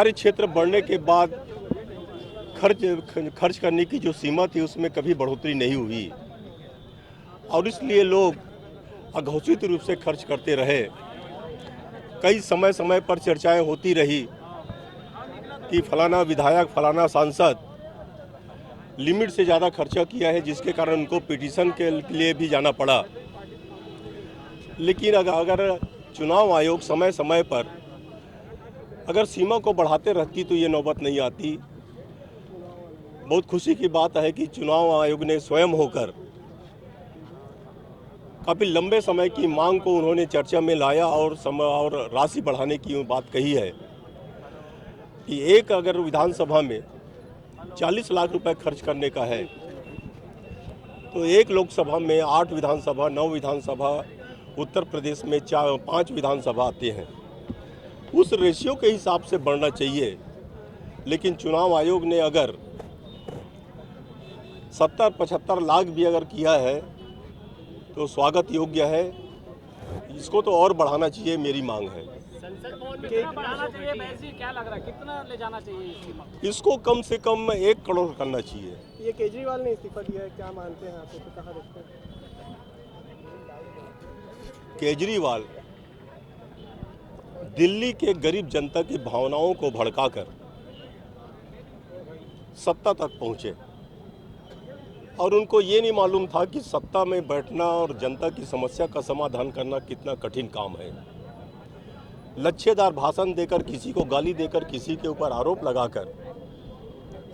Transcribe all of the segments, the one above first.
हमारे क्षेत्र बढ़ने के बाद खर्च करने की जो सीमा थी उसमें कभी बढ़ोतरी नहीं हुई और इसलिए लोग अघोषित रूप से खर्च करते रहे। कई समय समय पर चर्चाएं होती रही कि फलाना विधायक फलाना सांसद लिमिट से ज़्यादा खर्चा किया है, जिसके कारण उनको पिटीशन के लिए भी जाना पड़ा। लेकिन अगर चुनाव आयोग समय समय पर अगर सीमा को बढ़ाते रहती तो ये नौबत नहीं आती। बहुत खुशी की बात है कि चुनाव आयोग ने स्वयं होकर काफ़ी लंबे समय की मांग को उन्होंने चर्चा में लाया और राशि बढ़ाने की बात कही है कि एक अगर विधानसभा में 40 लाख रुपए खर्च करने का है तो एक लोकसभा में 8 विधानसभा, 9 विधानसभा, उत्तर प्रदेश में 5 विधानसभा आते हैं। उस रेशियो के हिसाब से बढ़ना चाहिए। लेकिन चुनाव आयोग ने अगर 70-75 लाख भी अगर किया है तो स्वागत योग्य है। इसको तो और बढ़ाना चाहिए, मेरी मांग है। संसद भवन में कितना बढ़ाना चाहिए? वैसे क्या लग रहा है, कितना ले जाना चाहिए? इसको कम से कम 1 करोड़ करना चाहिए। ये केजरीवाल ने इस्तीफा दिया है, क्या मानते हैं आप? तो कहाँ देखते हैं? केजरीवाल दिल्ली के गरीब जनता की भावनाओं को भड़काकर सत्ता तक पहुंचे और उनको ये नहीं मालूम था कि सत्ता में बैठना और जनता की समस्या का समाधान करना कितना कठिन काम है। लच्छेदार भाषण देकर, किसी को गाली देकर, किसी के ऊपर आरोप लगाकर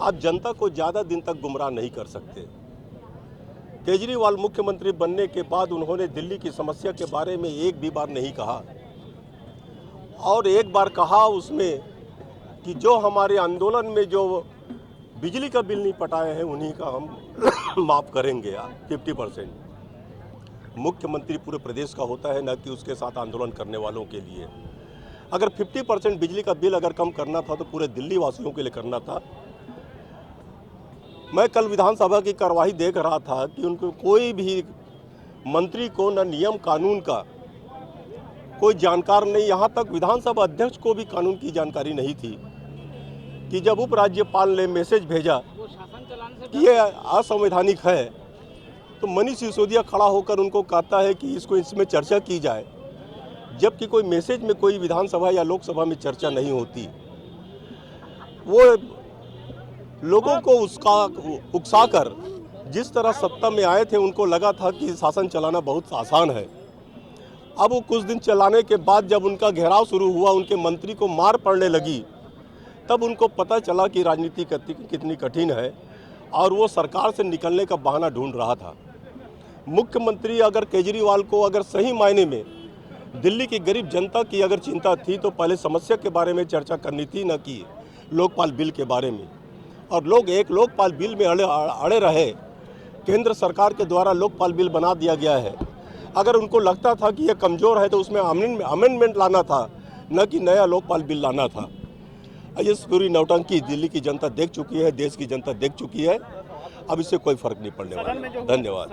आप जनता को ज़्यादा दिन तक गुमराह नहीं कर सकते। केजरीवाल मुख्यमंत्री बनने के बाद उन्होंने दिल्ली की समस्या के बारे में एक भी बार नहीं कहा और एक बार कहा उसमें कि जो हमारे आंदोलन में जो बिजली का बिल नहीं पटाए हैं उन्हीं का हम माफ़ करेंगे 50%। मुख्यमंत्री पूरे प्रदेश का होता है, न कि उसके साथ आंदोलन करने वालों के लिए। अगर 50% बिजली का बिल अगर कम करना था तो पूरे दिल्ली वासियों के लिए करना था। मैं कल विधानसभा की कार्यवाही देख रहा था कि उनको कोई भी मंत्री को न नियम कानून का कोई जानकार नहीं, यहाँ तक विधानसभा अध्यक्ष को भी कानून की जानकारी नहीं थी कि जब उपराज्यपाल ने मैसेज भेजा कि ये असंवैधानिक है तो मनीष सिसोदिया खड़ा होकर उनको कहता है कि इसमें चर्चा की जाए, जबकि कोई मैसेज में कोई विधानसभा या लोकसभा में चर्चा नहीं होती। वो लोगों को उकसाकर जिस तरह सत्ता में आए थे उनको लगा था कि शासन चलाना बहुत आसान है। अब वो कुछ दिन चलाने के बाद जब उनका घेराव शुरू हुआ, उनके मंत्री को मार पड़ने लगी, तब उनको पता चला कि राजनीति कितनी कठिन है और वो सरकार से निकलने का बहाना ढूंढ रहा था। मुख्यमंत्री अगर केजरीवाल को अगर सही मायने में दिल्ली की गरीब जनता की अगर चिंता थी तो पहले समस्या के बारे में चर्चा करनी थी, न कि लोकपाल बिल के बारे में। और लोग एक लोकपाल बिल में अड़े रहे। केंद्र सरकार के द्वारा लोकपाल बिल बना दिया गया है। अगर उनको लगता था कि ये कमज़ोर है तो उसमें अमेंडमेंट लाना था, न कि नया लोकपाल बिल लाना था। ये पूरी नौटंकी दिल्ली की जनता देख चुकी है, देश की जनता देख चुकी है। अब इससे कोई फर्क नहीं पड़ने वाला। धन्यवाद।